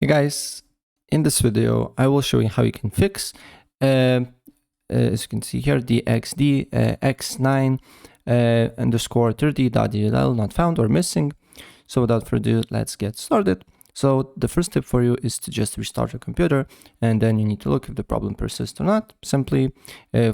Hey guys, in this video I will show you how you can fix as you can see here the XD x9 underscore 30.dll not found or missing. So without further ado, let's get started. So the first tip for you is to just restart your computer, and then you need to look if the problem persists or not. Simply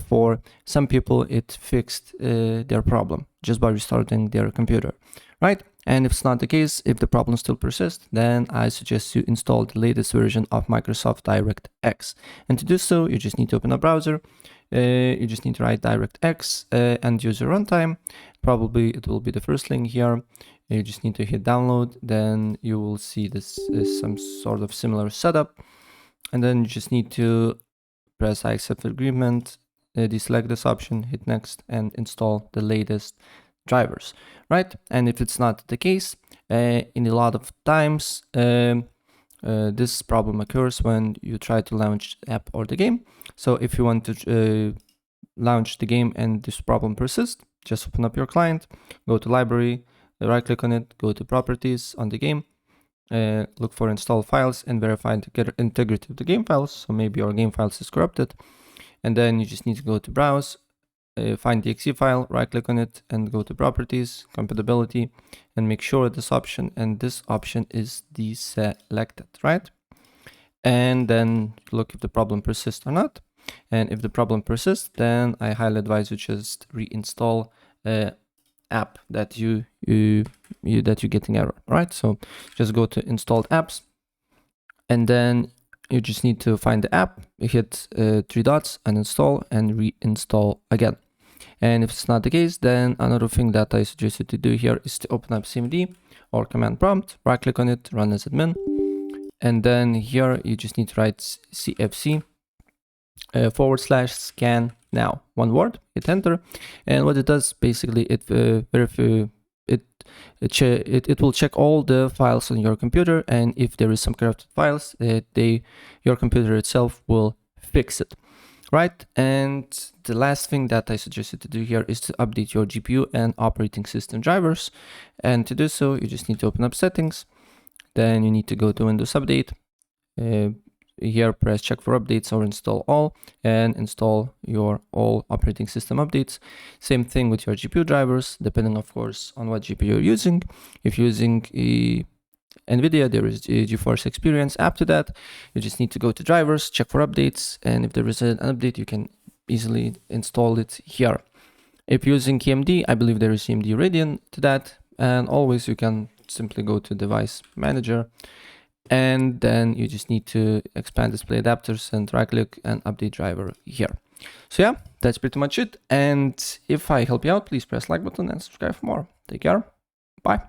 for some people it fixed their problem just by restarting their computer, right? And if it's not the case, if the problem still persists, then I suggest you install the latest version of Microsoft DirectX. And to do so, you just need to open a browser. You just need to write DirectX and user runtime. Probably it will be the first link here. You just need to hit download. Then you will see this is some sort of similar setup. And then you just need to press I accept agreement, deselect this option, hit next, and install the latest drivers, right? And if it's not the case, in a lot of times this problem occurs when you try to launch the app or the game. So if you want to launch the game and this problem persists, just open up your client, go to library, right click on it, go to properties on the game, look for install files and verify the integrity of the game files. So maybe your game files is corrupted, and then you just need to go to browse, find the exe file, right click on it and go to properties, compatibility, and make sure this option and this option is deselected, right? And then look if the problem persists or not. And if the problem persists, then I highly advise you just reinstall app that you're getting error, right? So just go to installed apps, and then you just need to find the app, hit 3 dots, uninstall, and reinstall again. And if it's not the case, then another thing that I suggest you to do here is to open up CMD or command prompt, right click on it, run as admin, and then here you just need to write cfc / scan now, one word, hit enter. And what it does basically, it will check all the files on your computer, and if there is some corrupted files, your computer itself will fix it, right? And the last thing that I suggest you to do here is to update your GPU and operating system drivers. And to do so, you just need to open up settings, then you need to go to Windows Update. Here press check for updates or install all, and install your all operating system updates. Same thing with your GPU drivers, depending of course on what GPU you're using. If you're using NVIDIA, there is a GeForce Experience. After that, you just need to go to drivers, check for updates, and if there is an update, you can easily install it here. If you're using AMD, I believe there is AMD Radeon to that, and always you can simply go to device manager, and then you just need to expand display adapters and right click and update driver here. So yeah, that's pretty much it. And if I help you out, please press like button and subscribe for more. Take care. Bye.